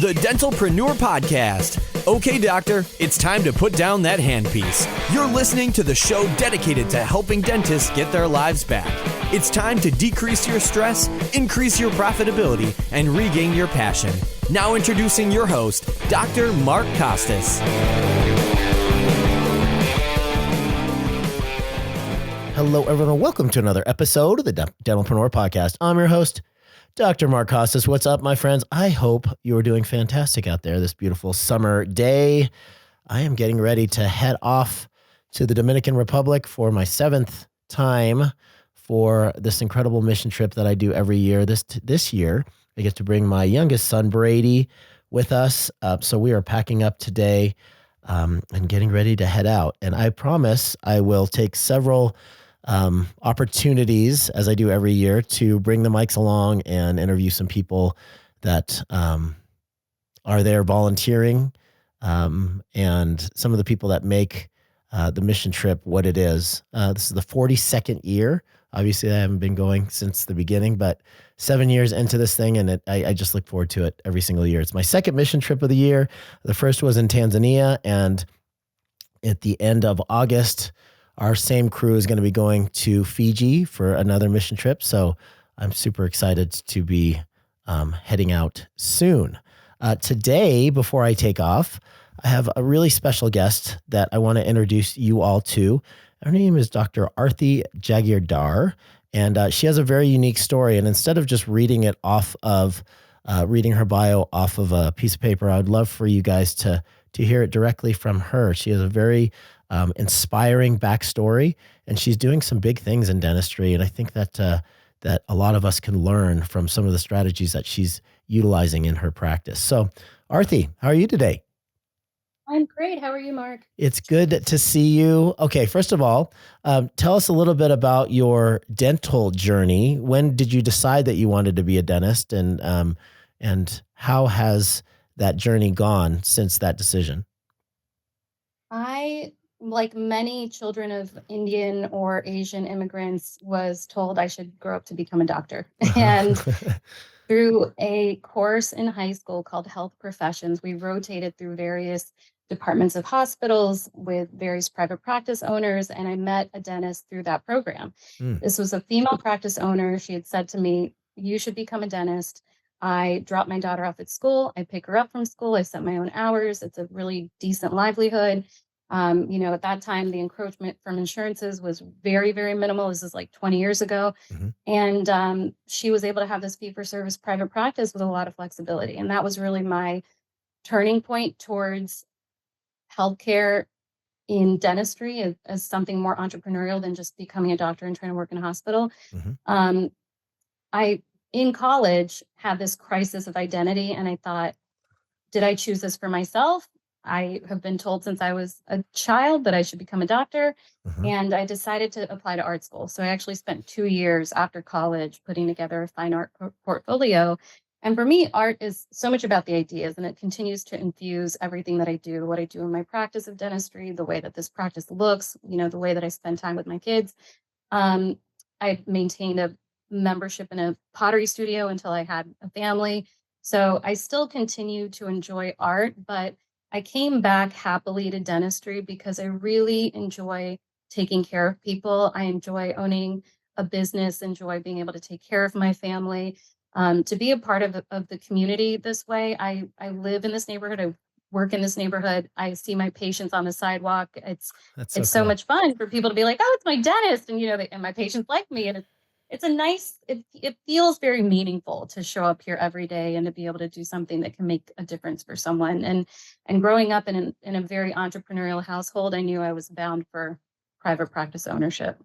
The Dentalpreneur Podcast. Okay, doctor, it's time to put down that handpiece. You're listening to the show dedicated to helping dentists get their lives back. It's time to decrease your stress, increase your profitability, and regain your passion. Now introducing your host, Dr. Mark Costas. Hello, everyone, and welcome to another episode of the Dentalpreneur Podcast. I'm your host, Dr. Mark Costas. What's up, my friends? I hope you are doing fantastic out there this beautiful summer day. I am getting ready to head off to the Dominican Republic for my 7th time for this incredible mission trip that I do every year. This year, I get to bring my youngest son, Brady, with us. So we are packing up today and getting ready to head out. And I promise I will take several opportunities, as I do every year, to bring the mics along and interview some people that are there volunteering, and some of the people that make the mission trip what it is. This is the 42nd year. Obviously, I haven't been going since the beginning, but 7 years into this thing, and I just look forward to it every single year. It's my second mission trip of the year. The first was in Tanzania, and at the end of August, our same crew is going to be going to Fiji for another mission trip. So I'm super excited to be heading out soon. Today, before I take off, I have a really special guest that I want to introduce you all to. Her name is Dr. Arti Jagirdar, and she has a very unique story. And instead of just reading it off of, reading her bio off of a piece of paper, I would love for you guys to hear it directly from her. She has a very inspiring backstory, and she's doing some big things in dentistry. And I think that that a lot of us can learn from some of the strategies that she's utilizing in her practice. So, Arti, how are you today? I'm great. How are you, Mark? It's good to see you. Okay, first of all, tell us a little bit about your dental journey. When did you decide that you wanted to be a dentist, and how has that journey gone since that decision? I, like many children of Indian or Asian immigrants, was told I should grow up to become a doctor. And through a course in high school called Health Professions, we rotated through various departments of hospitals with various private practice owners, and I met a dentist through that program. This was a female practice owner. She had said to me, "You should become a dentist." I dropped my daughter off at school. I pick her up from school. I set my own hours. It's a really decent livelihood. At that time, the encroachment from insurances was very, very minimal. This is like 20 years ago. Mm-hmm. And she was able to have this fee-for-service private practice with a lot of flexibility. And that was really my turning point towards healthcare in dentistry as something more entrepreneurial than just becoming a doctor and trying to work in a hospital. Mm-hmm. I, in college, had this crisis of identity, and I thought, did I choose this for myself? I have been told since I was a child that I should become a doctor, Mm-hmm. and I decided to apply to art school. So I actually spent 2 years after college putting together a fine art portfolio. And for me, art is so much about the ideas, and it continues to infuse everything that I do, what I do in my practice of dentistry, the way that this practice looks, the way that I spend time with my kids. I maintained a membership in a pottery studio until I had a family. So I still continue to enjoy art, but I came back happily to dentistry because I really enjoy taking care of people. I enjoy owning a business, enjoy being able to take care of my family, to be a part of the community this way. I live in this neighborhood. I work in this neighborhood. I see my patients on the sidewalk. It's so cool. much fun for people to be like, "Oh, it's my dentist," and and my patients like me, and it's a nice. It feels very meaningful to show up here every day and to be able to do something that can make a difference for someone. And growing up in a very entrepreneurial household, I knew I was bound for private practice ownership.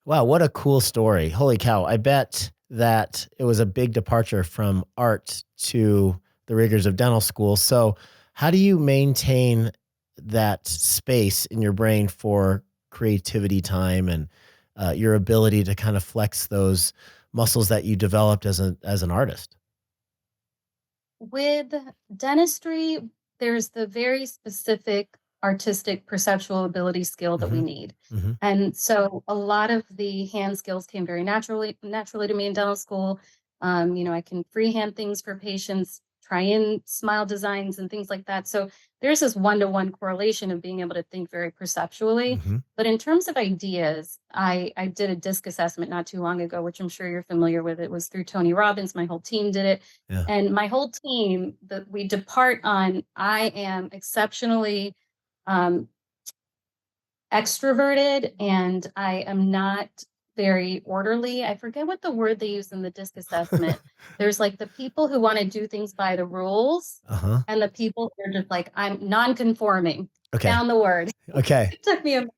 Wow, what a cool story. Holy cow. I bet that it was a big departure from art to the rigors of dental school. So how do you maintain that space in your brain for creativity time and your ability to kind of flex those muscles that you developed as an artist? With dentistry, there's the very specific artistic perceptual ability skill that we Mm-hmm. need. Mm-hmm. And so a lot of the hand skills came very naturally to me in dental school. I can freehand things for patients, try in smile designs and things like that. So there's this one-to-one correlation of being able to think very perceptually. Hmm. But in terms of ideas, I did a DISC assessment not too long ago, which I'm sure you're familiar with. It was through Tony Robbins. My whole team did it. Yeah. And my whole team, that we depart on, I am exceptionally um, extroverted and I am not very orderly. I forget what the word they use in the DISC assessment. There's like the people who want to do things by the rules Uh-huh. and the people who are just like, I'm non-conforming. Okay. Found the word. Okay. It took me a So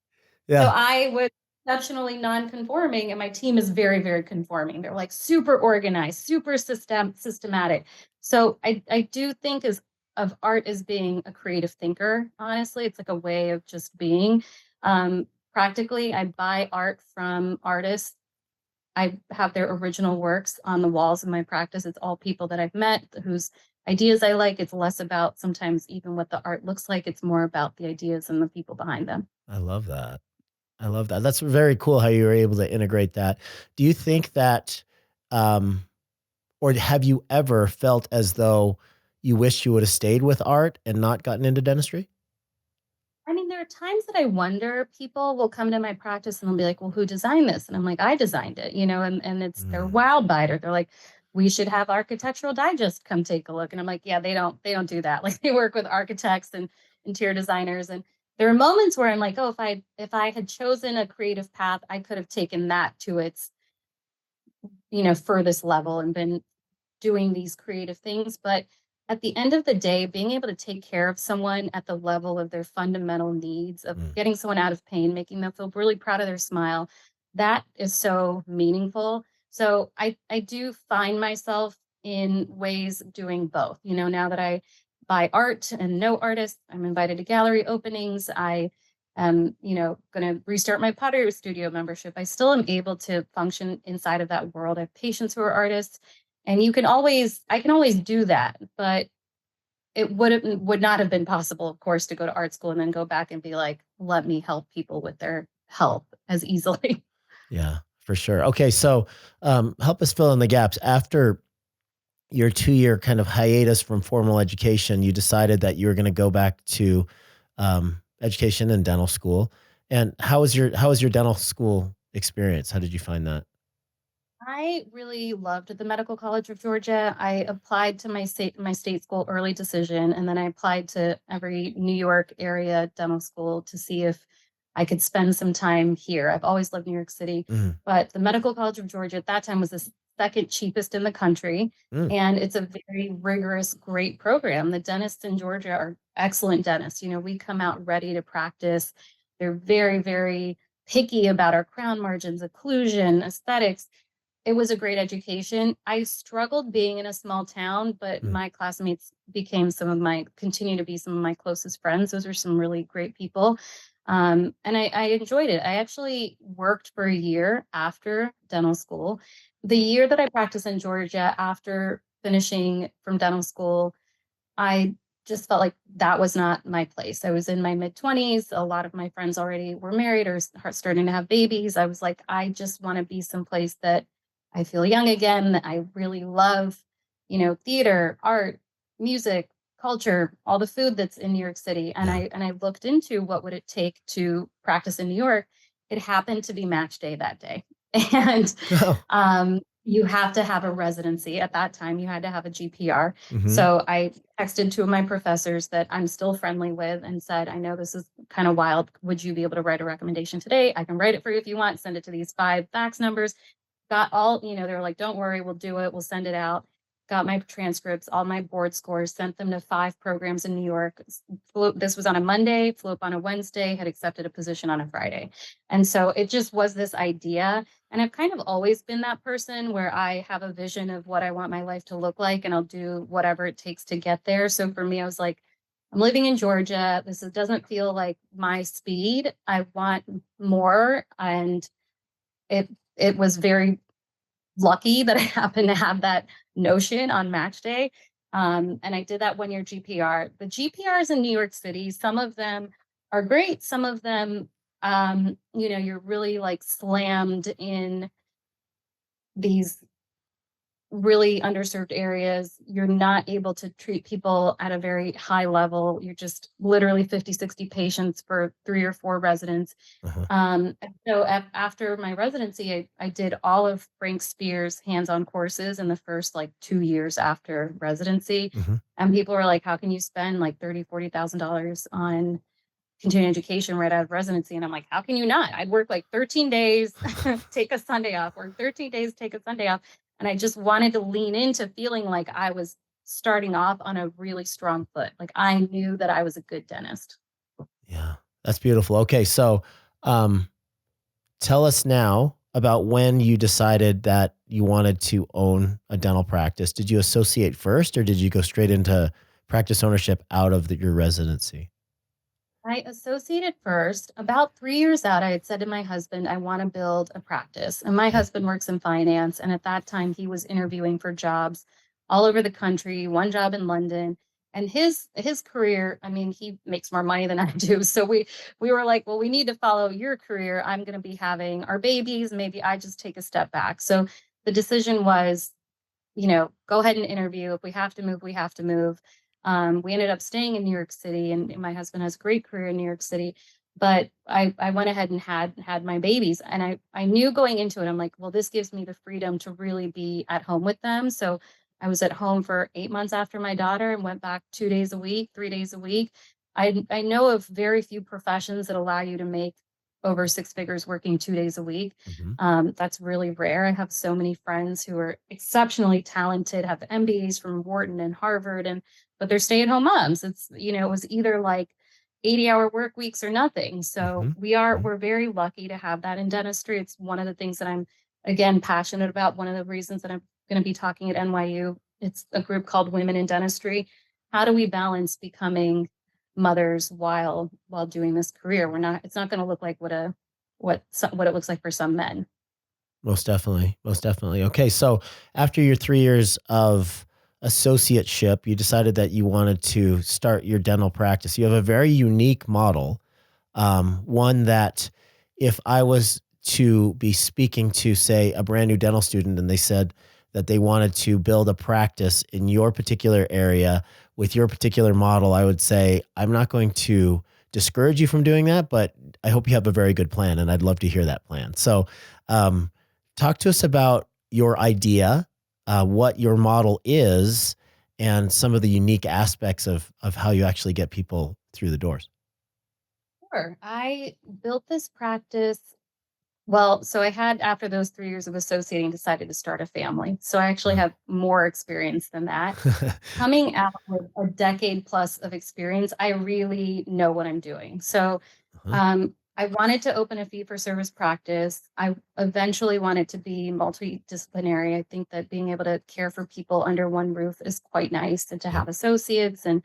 Yeah. I was exceptionally non-conforming, and my team is very, very conforming. They're like super organized, super systematic. So I do think of art as being a creative thinker. Honestly, it's like a way of just being. Practically, I buy art from artists. I have their original works on the walls of my practice. It's all people that I've met whose ideas I like. It's less about sometimes even what the art looks like. It's more about the ideas and the people behind them. I love that. I love that. That's very cool how you were able to integrate that. Do you think that, or have you ever felt as though you wish you would have stayed with art and not gotten into dentistry? I mean, there are times that I wonder, people will come to my practice and they'll be like, well, who designed this? And I'm like, I designed it, and they're Mm. wowed by it. They're like, we should have Architectural Digest come take a look. And I'm like, yeah, they don't do that. Like they work with architects and interior designers. And there are moments where I'm like, oh, if I had chosen a creative path, I could have taken that to its, furthest level and been doing these creative things. But at the end of the day, being able to take care of someone at the level of their fundamental needs, of Mm. getting someone out of pain, making them feel really proud of their smile, that is so meaningful. So I do find myself in ways doing both. Now that I buy art and know artists, I'm invited to gallery openings. I am, going to restart my pottery studio membership. I still am able to function inside of that world. I have patients who are artists, and I can always do that, but it would not have been possible, of course, to go to art school and then go back and be like, let me help people with their help as easily. Yeah, for sure. Okay. So, help us fill in the gaps. After your 2-year kind of hiatus from formal education, you decided that you were going to go back to, education and dental school. And how was your dental school experience? How did you find that? I really loved the Medical College of Georgia. I applied to my state school early decision, and then I applied to every New York area dental school to see if I could spend some time here. I've always loved New York City, Mhm. but the Medical College of Georgia at that time was the second cheapest in the country, Mm. and it's a very rigorous, great program. The dentists in Georgia are excellent dentists. We come out ready to practice. They're very, very picky about our crown margins, occlusion, aesthetics. It was a great education. I struggled being in a small town, but Mm. my classmates continue to be some of my closest friends. Those are some really great people. And I enjoyed it. I actually worked for a year after dental school. The year that I practiced in Georgia after finishing from dental school, I just felt like that was not my place. I was in my mid-20s. A lot of my friends already were married or starting to have babies. I was like, I just want to be someplace that I feel young again, that I really love, theater, art, music, culture, all the food that's in New York City. And Yeah. I looked into what would it take to practice in New York. It happened to be match day that day. And Oh. you have to have a residency. At that time, you had to have a GPR. Mhm. So I texted two of my professors that I'm still friendly with and said, I know this is kind of wild. Would you be able to write a recommendation today? I can write it for you if you want. Send it to these 5 fax numbers. Got all, they were like, don't worry, we'll do it. We'll send it out. Got my transcripts, all my board scores, sent them to 5 programs in New York. This was on a Monday, flew up on a Wednesday, had accepted a position on a Friday. And so it just was this idea. And I've kind of always been that person where I have a vision of what I want my life to look like, and I'll do whatever it takes to get there. So for me, I was like, I'm living in Georgia. Doesn't feel like my speed. I want more. And it was very lucky that I happened to have that notion on match day. And I did that 1 year GPR. The GPRs in New York City, some of them are great. Some of them, you're really like slammed in these really underserved areas. You're not able to treat people at a very high level. You're just literally 50, 60 patients for 3 or 4 residents. Uh-huh. And so after my residency, I did all of Frank Spear's hands-on courses in the first like 2 years after residency. Hmm. And people were like, how can you spend like $30,000, $40,000 on continuing education right out of residency? And I'm like, how can you not? I'd work like 13 days, take a Sunday off, work 13 days, take a Sunday off. And I just wanted to lean into feeling like I was starting off on a really strong foot. Like I knew that I was a good dentist. Yeah, that's beautiful. Okay, so um, tell us now about when you decided that you wanted to own a dental practice. Did you associate first, or did you go straight into practice ownership out of your residency? I associated first. About 3 years out, I had said to my husband, I want to build a practice. And my Okay. husband works in finance. And at that time, he was interviewing for jobs all over the country, one job in London. And his career, I mean, he makes more money than I do. So we were like, well, we need to follow your career. I'm going to be having our babies. Maybe I just take a step back. So the decision was, go ahead and interview. If we have to move, we have to move. We ended up staying in New York City, and my husband has a great career in New York City. But I went ahead and had my babies, and I knew going into it, I'm like, well, this gives me the freedom to really be at home with them. So I was at home for 8 months after my daughter and went back 2 days a week, 3 days a week. I know of very few professions that allow you to make over 6 figures working 2 days a week. Hmm. That's really rare. I have so many friends who are exceptionally talented, have MBAs from Wharton and Harvard, but they're stay-at-home moms. It was either like 80-hour work weeks or nothing. So Hmm. we're very lucky to have that in dentistry. It's one of the things that I'm again passionate about. One of the reasons that I'm going to be talking at NYU. It's a group called Women in Dentistry. How do we balance becoming mothers while doing this career? It's not going to look like what it looks like for some men. Most definitely. Most definitely. Okay. So after your 3 years of associateship, you decided that you wanted to start your dental practice. You have a very unique model. One that if I was to be speaking to, say, a brand new dental student and they said that they wanted to build a practice in your particular area with your particular model, I would say, I'm not going to discourage you from doing that, but I hope you have a very good plan, and I'd love to hear that plan. So, um, talk to us about your idea, what your model is, and some of the unique aspects of how you actually get people through the doors. Sure. I built this practice. Well, so I had, after those 3 years of associating, decided to start a family. So I actually Uh, have more experience than that. Coming out with a decade plus of experience, I really know what I'm doing. So uh-huh. I wanted to open a fee for service practice. I eventually wanted to be multidisciplinary. I think that being able to care for people under one roof is quite nice, and to Yep. have associates and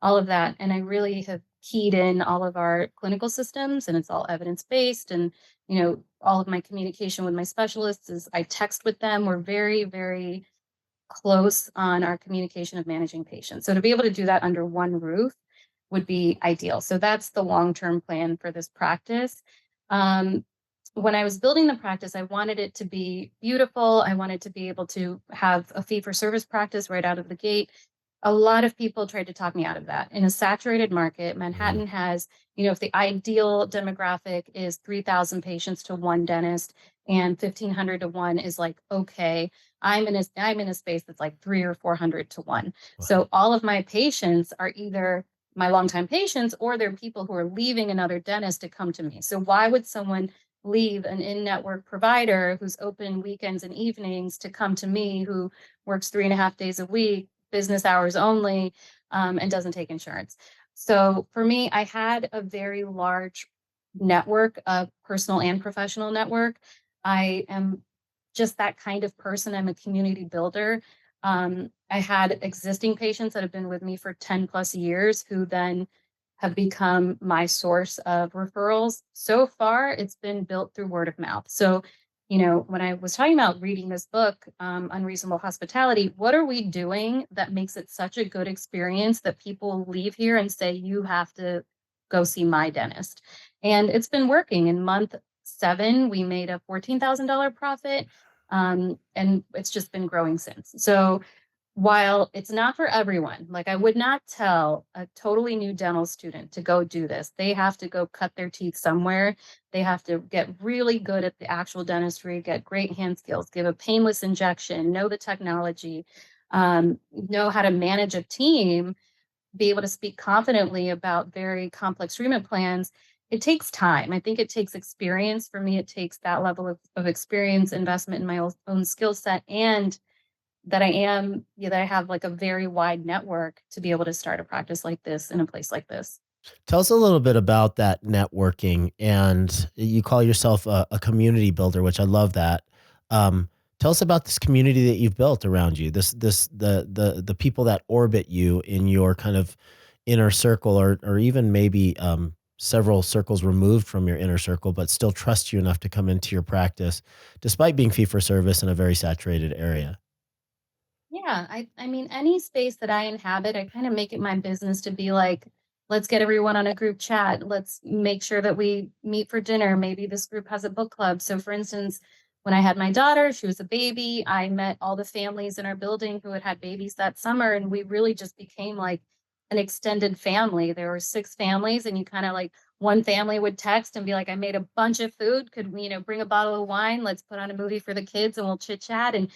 all of that. And I really have keyed in all of our clinical systems, and it's all evidence based. And, all of my communication with my specialists is I text with them. We're very, very close on our communication of managing patients. So to be able to do that under one roof would be ideal. So that's the long-term plan for this practice. Um, when I was building the practice, I wanted it to be beautiful. I wanted to be able to have a fee for service practice right out of the gate. A lot of people tried to talk me out of that. In a saturated market, Mm, Manhattan has, if the ideal demographic is 3,000 patients to one dentist and 1,500 to one is like, okay, I'm in a space that's like 300 or 400 to one. wow. So all of my patients are either my longtime patients or they're people who are leaving another dentist to come to me. So why would someone leave an in-network provider who's open weekends and evenings to come to me, who works 3.5 days a week, business hours only, and doesn't take insurance? So for me, I had a very large network, a personal and professional network. I am just that kind of person. I'm a community builder. I had existing patients that have been with me for 10 plus years who then have become my source of referrals. So far, it's been built through word of mouth. So, when I was talking about reading this book, Unreasonable Hospitality, what are we doing that makes it such a good experience that people leave here and say, you have to go see my dentist? And it's been working. In month 7, we made a $14,000 profit. And it's just been growing since. So while it's not for everyone, like I would not tell a totally new dental student to go do this. They have to go cut their teeth somewhere. They have to get really good at the actual dentistry, get great hand skills, give a painless injection, know the technology, know how to manage a team, be able to speak confidently about very complex treatment plans. It takes time. I think it takes experience. For me, it takes that level of experience, investment in my own skill set, and that that I have like a very wide network to be able to start a practice like this in a place like this. Tell us a little bit about that networking, and you call yourself a community builder, which I love that. Tell us about this community that you've built around you. The people that orbit you in your kind of inner circle, or even maybe several circles removed from your inner circle, but still trust you enough to come into your practice, despite being fee for service in a very saturated area. Yeah, I mean, any space that I inhabit, I kind of make it my business to be like, let's get everyone on a group chat. Let's make sure that we meet for dinner. Maybe this group has a book club. So, for instance, when I had my daughter, she was a baby. I met all the families in our building who had babies that summer, and we really just became like an extended family. There were 6 families, and you kind of like one family would text and be like, "I made a bunch of food. Could we, bring a bottle of wine? Let's put on a movie for the kids, and we'll chit chat." And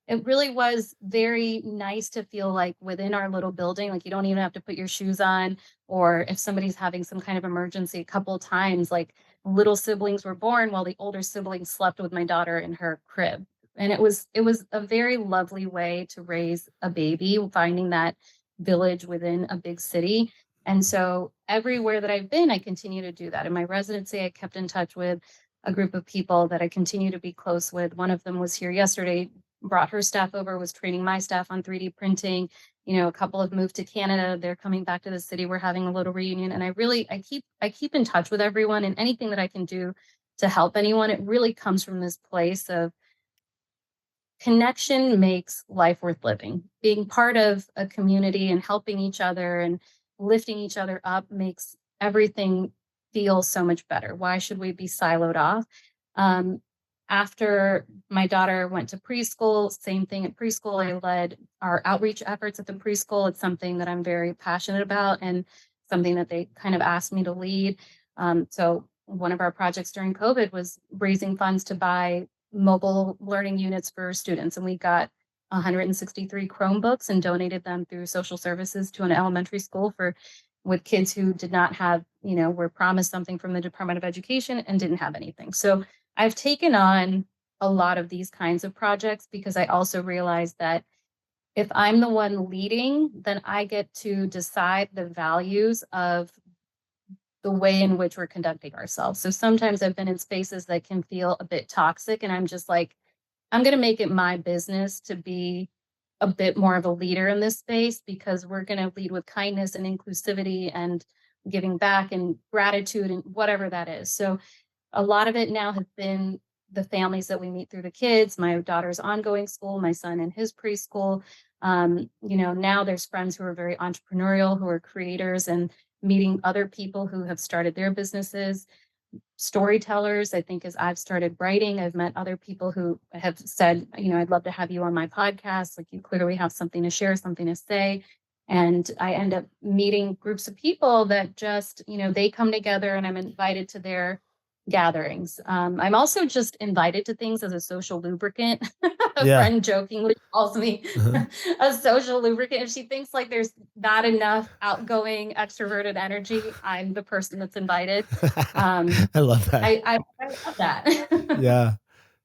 it really was very nice to feel like within our little building, like you don't even have to put your shoes on, or if somebody's having some kind of emergency, a couple of times, like little siblings were born while the older siblings slept with my daughter in her crib. And it was a very lovely way to raise a baby, finding that village within a big city. And so everywhere that I've been, I continue to do that. In my residency, I kept in touch with a group of people that I continue to be close with. One of them was here yesterday, brought her staff over, was training my staff on 3D printing. A couple have moved to Canada. They're coming back to the city. We're having a little reunion. And I keep in touch with everyone, and anything that I can do to help anyone, it really comes from this place of connection makes life worth living. Being part of a community and helping each other and lifting each other up makes everything feel so much better. Why should we be siloed off? Um, After my daughter went to preschool, same thing at preschool. I led our outreach efforts at the preschool. It's something that I'm very passionate about and something that they kind of asked me to lead. So one of our projects during COVID was raising funds to buy mobile learning units for students. And we got 163 Chromebooks and donated them through social services to an elementary school with kids who did not have, were promised something from the Department of Education and didn't have anything. So I've taken on a lot of these kinds of projects because I also realize that if I'm the one leading, then I get to decide the values of the way in which we're conducting ourselves. So sometimes I've been in spaces that can feel a bit toxic, and I'm just like, I'm going to make it my business to be a bit more of a leader in this space, because we're going to lead with kindness and inclusivity and giving back and gratitude and whatever that is. So a lot of it now has been the families that we meet through the kids, my daughter's ongoing school, my son in his preschool. Now there's friends who are very entrepreneurial, who are creators, and meeting other people who have started their businesses. Storytellers, I think, as I've started writing, I've met other people who have said, I'd love to have you on my podcast. Like, you clearly have something to share, something to say. And I end up meeting groups of people that just, they come together and I'm invited to their gatherings. I'm also just invited to things as a social lubricant. A Yeah. friend jokingly calls me Uh-huh. a social lubricant. If she thinks like there's not enough outgoing, extroverted energy, I'm the person that's invited. I love that. I love that. Yeah,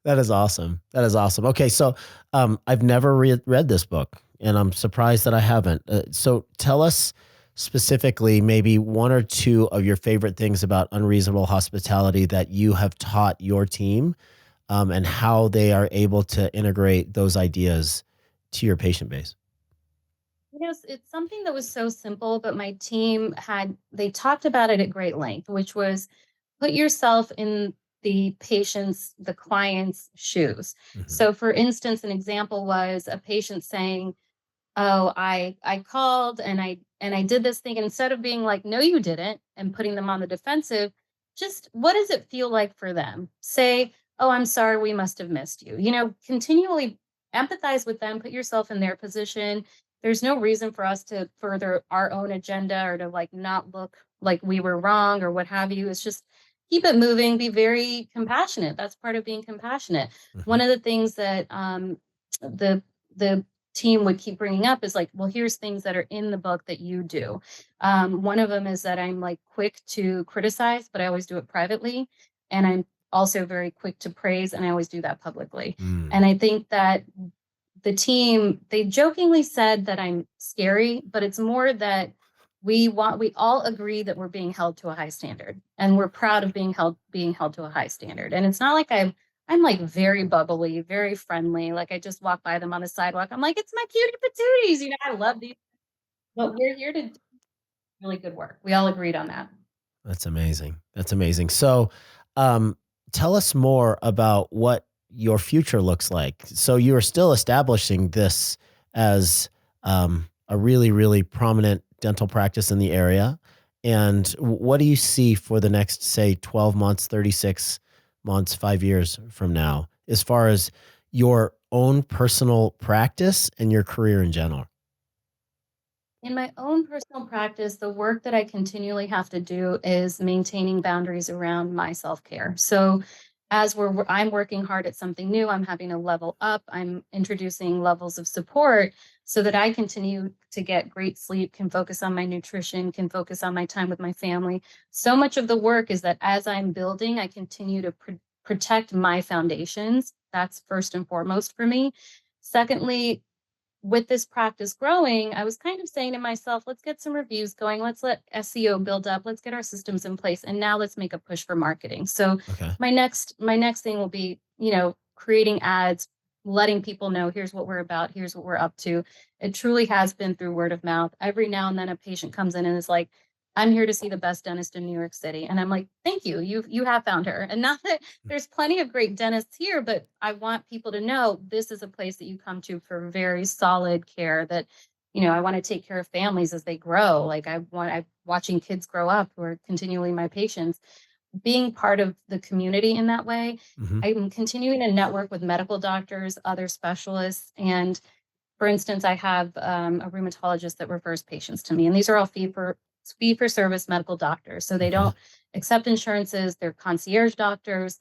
that is awesome. That is awesome. Okay, so I've never read this book, and I'm surprised that I haven't. So tell us specifically maybe one or two of your favorite things about unreasonable hospitality that you have taught your team, and how they are able to integrate those ideas to your patient base. Yes, it's something that was so simple, but my team they talked about it at great length, which was put yourself in the client's shoes. Mhm. So for instance, an example was a patient saying, "Oh, I called and I did this thing." And instead of being like, "No, you didn't," and putting them on the defensive, just what does it feel like for them? Say, oh, I'm sorry, we must have missed you. Continually empathize with them, put yourself in their position. There's no reason for us to further our own agenda or to like not look like we were wrong or what have you. It's just keep it moving, be very compassionate. That's part of being compassionate. Mhm. One of the things that the the team would keep bringing up is like, well, here's things that are in the book that you do. One of them is that I'm like quick to criticize, but I always do it privately. And I'm also very quick to praise, and I always do that publicly. Mm. And I think that the team, they jokingly said that I'm scary, but it's more that we all agree that we're being held to a high standard, and we're proud of being held to a high standard. And it's not like I'm like very bubbly, very friendly. Like I just walk by them on the sidewalk. I'm like, it's my cutie patooties. I love these, but we're here to do really good work. We all agreed on that. That's amazing. That's amazing. So, um, tell us more about what your future looks like. So you are still establishing this as a really, really prominent dental practice in the area. And what do you see for the next, say, 12 months, 36 months, 5 years from now, as far as your own personal practice and your career in general? In my own personal practice, the work that I continually have to do is maintaining boundaries around my self-care. So I'm working hard at something new, I'm having to level up, I'm introducing levels of support so that I continue to get great sleep, can focus on my nutrition, can focus on my time with my family. So much of the work is that as I'm building, I continue to protect my foundations. That's first and foremost for me. Secondly, with this practice growing, I was kind of saying to myself, let's get some reviews going. Let's let SEO build up. Let's get our systems in place. And now let's make a push for marketing. So Okay. my next thing will be, creating ads, letting people know here's what we're about, here's what we're up to. It truly has been through word of mouth. Every now and then a patient comes in and is like, I'm here to see the best dentist in New York City. And I'm like, thank you. You have found her. And not that there's plenty of great dentists here, but I want people to know this is a place that you come to for very solid care that, I want to take care of families as they grow. Like I'm watching kids grow up who are continually my patients, being part of the community in that way. Hmm. I'm continuing to network with medical doctors, other specialists. And for instance, I have a rheumatologist that refers patients to me, and these are all fee for service medical doctors. So they Okay. don't accept insurances. They're concierge doctors.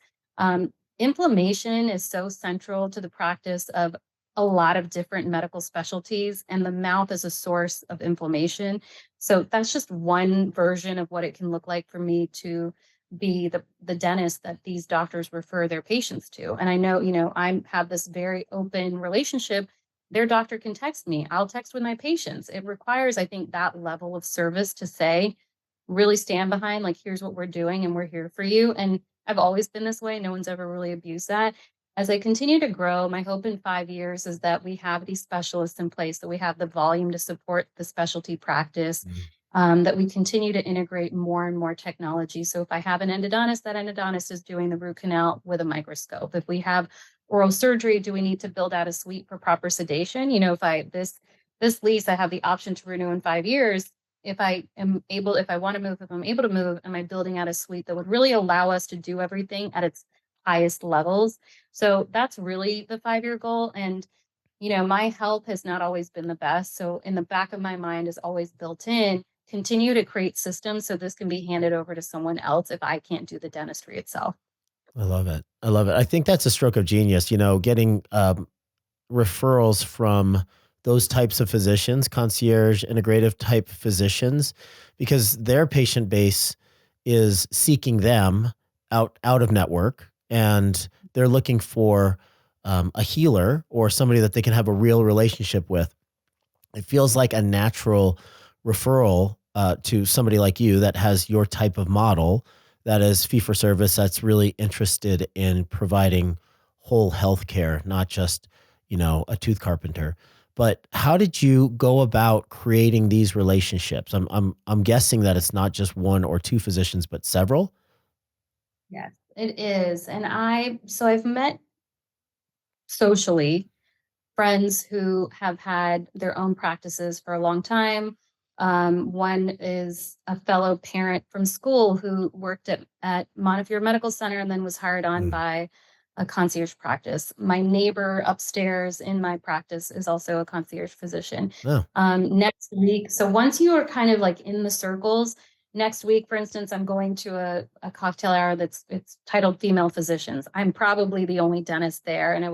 Inflammation is so central to the practice of a lot of different medical specialties, and the mouth is a source of inflammation. So that's just one version of what it can look like for me to be the dentist that these doctors refer their patients to. And I know, I have this very open relationship. Their doctor can text me. I'll text with my patients. It requires, I think, that level of service to say, really stand behind, like, here's what we're doing and we're here for you. And I've always been this way. No one's ever really abused that. As I continue to grow, my hope in 5 years is that we have these specialists in place, that we have the volume to support the specialty practice, Mm. that we continue to integrate more and more technology. So if I have an endodontist, that endodontist is doing the root canal with a microscope. If we have oral surgery, do we need to build out a suite for proper sedation? If this lease, I have the option to renew in 5 years. If I want to move, if I'm able to move, am I building out a suite that would really allow us to do everything at its highest levels? So that's really the 5 year goal. And, my health has not always been the best. So in the back of my mind is always built in, continue to create systems so this can be handed over to someone else if I can't do the dentistry itself. I love it. I love it. I think that's a stroke of genius, getting referrals from those types of physicians, concierge, integrative type physicians, because their patient base is seeking them out of network, and they're looking for a healer or somebody that they can have a real relationship with. It feels like a natural referral to somebody like you that has your type of model, that is fee for service, that's really interested in providing whole health care, not just, a tooth carpenter. But how did you go about creating these relationships? I'm guessing that it's not just one or two physicians, but several. Yes, it is. And I've met socially friends who have had their own practices for a long time. One is a fellow parent from school who worked at Montefiore Medical Center and then was hired on Mm. by a concierge practice. My neighbor upstairs in my practice is also a concierge physician. Oh, Next week, so once you are kind of like in the circles, next week, for instance, I'm going to a cocktail hour it's titled Female Physicians. I'm probably the only dentist there, and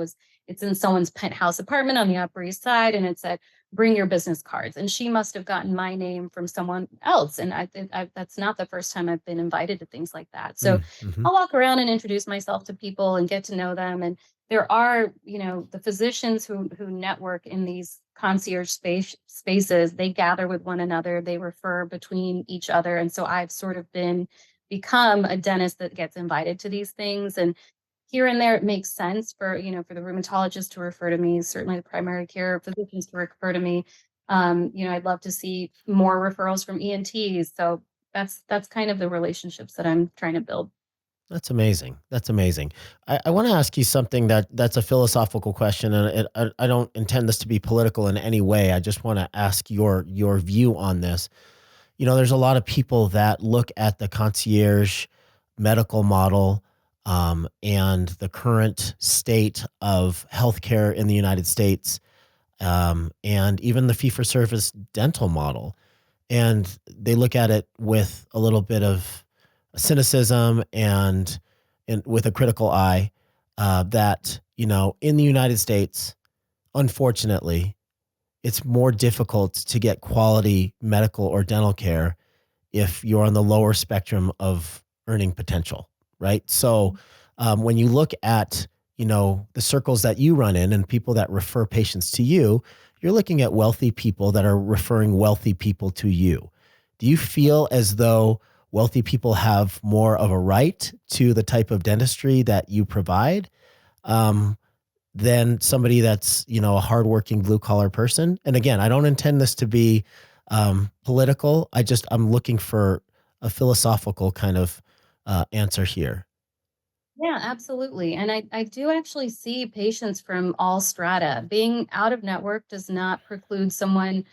it's in someone's penthouse apartment on the Upper East Side, and it said, "Bring your business cards." And she must have gotten my name from someone else, and that's not the first time I've been invited to things like that. So mm-hmm. I'll walk around and introduce myself to people and get to know them. And there are, the physicians who network in these concierge spaces. They gather with one another, they refer between each other. And so I've sort of become a dentist that gets invited to these things. And here and there, it makes sense for the rheumatologist to refer to me, certainly the primary care physicians to refer to me. I'd love to see more referrals from ENTs. So that's kind of the relationships that I'm trying to build. That's amazing. That's amazing. I want to ask you something that's a philosophical question, and I don't intend this to be political in any way. I just want to ask your view on this. There's a lot of people that look at the concierge medical model and the current state of healthcare in the United States, and even the fee-for-service dental model, and they look at it with a little bit of cynicism and with a critical eye, that, in the United States, unfortunately, it's more difficult to get quality medical or dental care if you're on the lower spectrum of earning potential, right? So when you look at, the circles that you run in and people that refer patients to you, you're looking at wealthy people that are referring wealthy people to you. Do you feel as though wealthy people have more of a right to the type of dentistry that you provide than somebody that's, a hardworking blue collar person? And again, I don't intend this to be political. I'm looking for a philosophical kind of answer here. Yeah, absolutely. And I do actually see patients from all strata. Being out of network does not preclude someone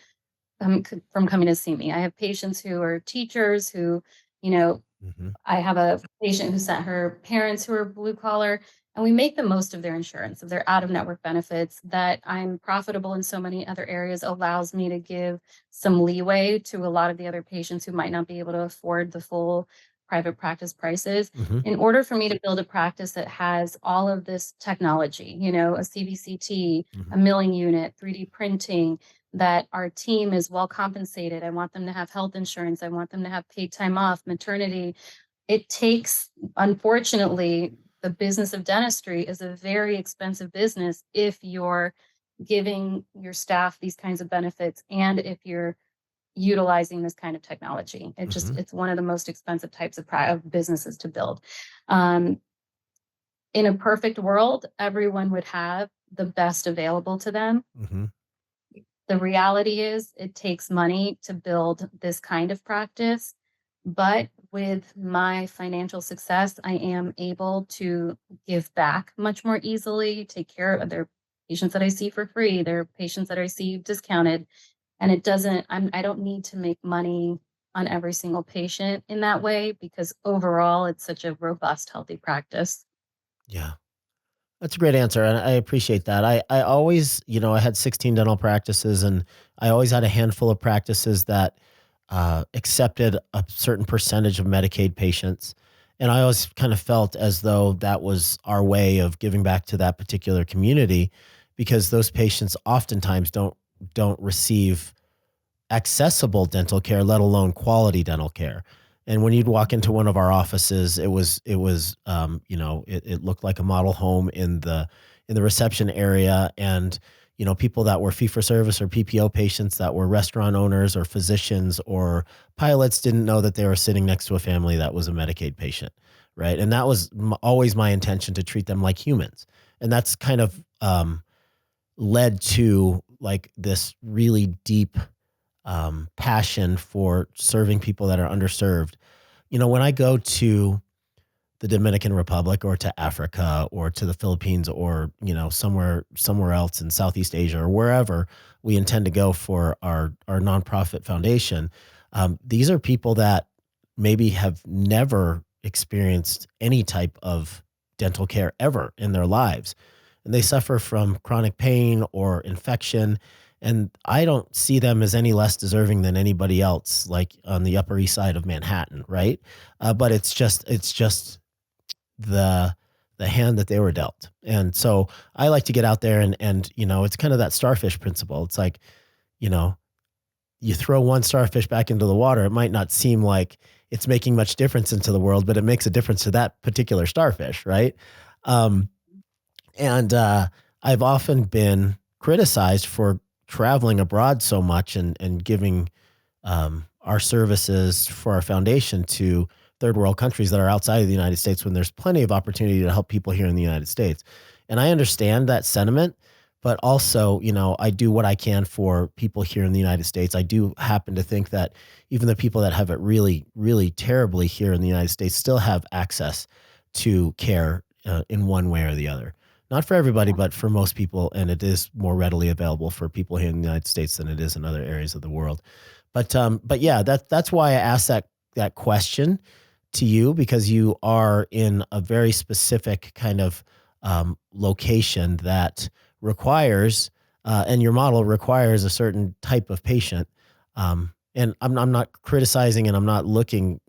from coming to see me. I have patients who are teachers who, you know, Mm-hmm. I have a patient who sent her parents who are blue collar, and we make the most of their insurance, of their out of network benefits. That I'm profitable in so many other areas allows me to give some leeway to a lot of the other patients who might not be able to afford the full private practice prices. Mm-hmm. In order for me to build a practice that has all of this technology, a CBCT, Mm-hmm. a milling unit, 3D printing, that our team is well compensated. I want them to have health insurance. I want them to have paid time off, maternity. It takes, unfortunately, the business of dentistry is a very expensive business if you're giving your staff these kinds of benefits and if you're utilizing this kind of technology. Mm-hmm. It's one of the most expensive types of businesses to build. In a perfect world, everyone would have the best available to them. Mm-hmm. The reality is it takes money to build this kind of practice, but with my financial success, I am able to give back much more easily, take care of their patients that I see for free, their patients that I see discounted. And I don't need to make money on every single patient in that way because overall it's such a robust, healthy practice. Yeah. That's a great answer, and I appreciate that. I always, I had 16 dental practices, and I always had a handful of practices that accepted a certain percentage of Medicaid patients, and I always kind of felt as though that was our way of giving back to that particular community, because those patients oftentimes don't receive accessible dental care, let alone quality dental care. And when you'd walk into one of our offices, it looked like a model home in the reception area. And, people that were fee for service or PPO patients that were restaurant owners or physicians or pilots didn't know that they were sitting next to a family that was a Medicaid patient. Right. And that was always my intention, to treat them like humans. And that's kind of led to like this really deep passion for serving people that are underserved. When I go to the Dominican Republic or to Africa or to the Philippines or, somewhere else in Southeast Asia or wherever we intend to go for our nonprofit foundation, these are people that maybe have never experienced any type of dental care ever in their lives. And they suffer from chronic pain or infection. And I don't see them as any less deserving than anybody else, like on the Upper East Side of Manhattan, right? But it's just the hand that they were dealt. And so I like to get out there and it's kind of that starfish principle. It's like, you throw one starfish back into the water, it might not seem like it's making much difference into the world, but it makes a difference to that particular starfish, right? And I've often been criticized for traveling abroad so much and giving our services for our foundation to third world countries that are outside of the United States when there's plenty of opportunity to help people here in the United States. And I understand that sentiment, but also, I do what I can for people here in the United States. I do happen to think that even the people that have it really, really terribly here in the United States still have access to care in one way or the other. Not for everybody, but for most people. And it is more readily available for people here in the United States than it is in other areas of the world. But yeah, that's why I asked that question to you, because you are in a very specific kind of location that requires, and your model requires a certain type of patient. And I'm not criticizing, and I'm not looking,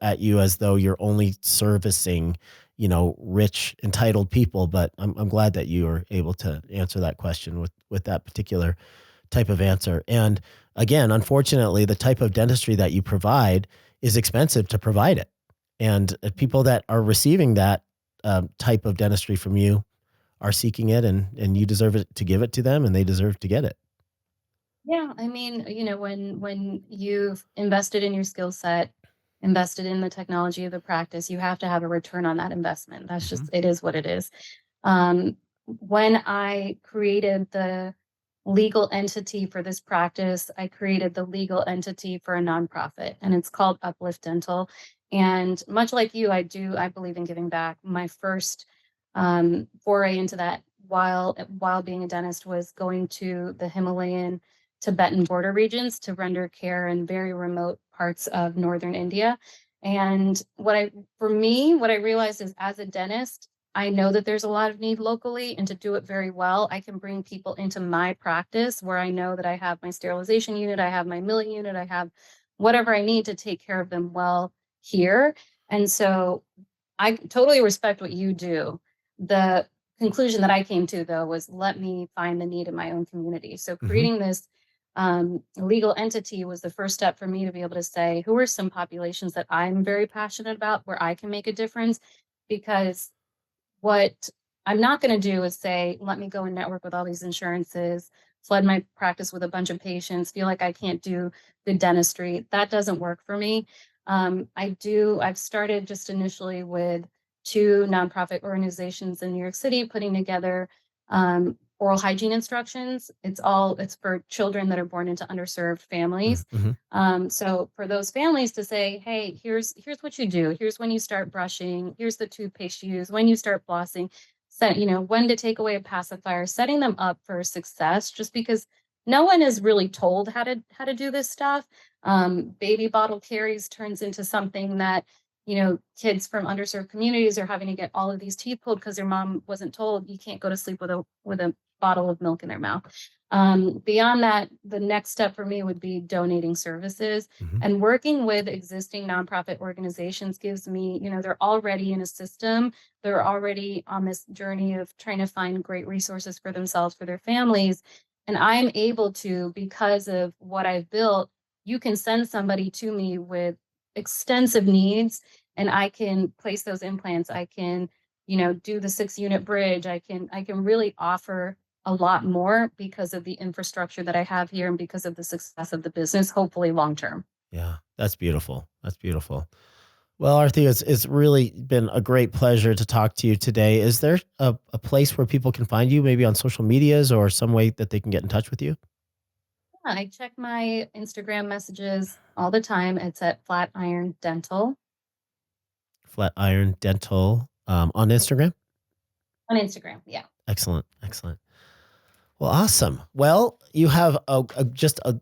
at you as though you're only servicing, rich, entitled people. But I'm glad that you are able to answer that question with that particular type of answer. And again, unfortunately, the type of dentistry that you provide is expensive to provide it. And people that are receiving that type of dentistry from you are seeking it, and you deserve it to give it to them, and they deserve to get it. Yeah, I mean, when you've invested in your skill set, invested in the technology of the practice, you have to have a return on that investment. That's just, it is what it is. When I created the legal entity for this practice, I created the legal entity for a nonprofit, and it's called Uplift Dental. And much like you, I believe in giving back. My first foray into that while being a dentist was going to the Himalayan Tibetan border regions to render care in very remote parts of northern India. And what I realized is, as a dentist, I know that there's a lot of need locally, and to do it very well, I can bring people into my practice where I know that I have my sterilization unit, I have my milling unit, I have whatever I need to take care of them well here. And so I totally respect what you do. The conclusion that I came to, though, was let me find the need in my own community. So creating this legal entity was the first step for me to be able to say, who are some populations that I'm very passionate about where I can make a difference? Because what I'm not going to do is say, let me go and network with all these insurances, flood my practice with a bunch of patients, feel like I can't do good dentistry. That doesn't work for me. I've started just initially with 2 nonprofit organizations in New York City, putting together oral hygiene instructions. It's for children that are born into underserved families. So for those families to say, hey, here's what you do. Here's when you start brushing. Here's the toothpaste you use. When you start flossing, when to take away a pacifier, setting them up for success, just because no one is really told how to do this stuff. Baby bottle caries turns into something that, kids from underserved communities are having to get all of these teeth pulled because their mom wasn't told you can't go to sleep with a bottle of milk in their mouth. Beyond that, the next step for me would be donating services, and working with existing nonprofit organizations gives me, they're already in a system. They're already on this journey of trying to find great resources for themselves, for their families. And I'm able to, because of what I've built, you can send somebody to me with extensive needs, and I can place those implants. I can, do the 6-unit bridge. I can really offer a lot more because of the infrastructure that I have here and because of the success of the business, hopefully long term. Yeah, that's beautiful. That's beautiful. Well, Arti, it's really been a great pleasure to talk to you today. Is there a place where people can find you, maybe on social medias or some way that they can get in touch with you? Yeah, I check my Instagram messages all the time. It's at Flatiron Dental. Flatiron Dental on Instagram? On Instagram, yeah. Excellent. Excellent. Well, awesome. Well, you have just a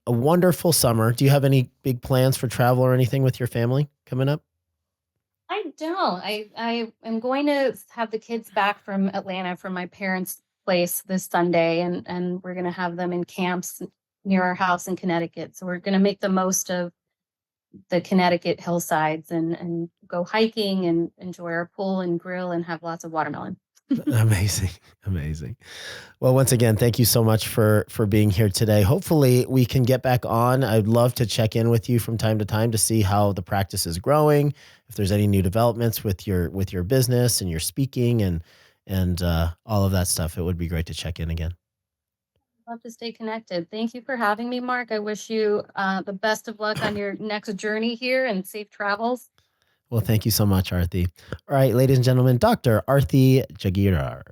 wonderful summer. Do you have any big plans for travel or anything with your family coming up? don't. I am going to have the kids back from Atlanta from my parents' place this Sunday, and we're going to have them in camps near our house in Connecticut. So we're going to make the most of the Connecticut hillsides and go hiking and enjoy our pool and grill and have lots of watermelon. Amazing. Amazing. Well, once again, thank you so much for being here today. Hopefully we can get back on. I'd love to check in with you from time to time to see how the practice is growing. If there's any new developments with your business and your speaking and all of that stuff, it would be great to check in again. Love to stay connected. Thank you for having me, Mark. I wish you the best of luck on your next journey here and safe travels. Well, thank you so much, Arti. All right, ladies and gentlemen, Dr. Arti Jagirdar.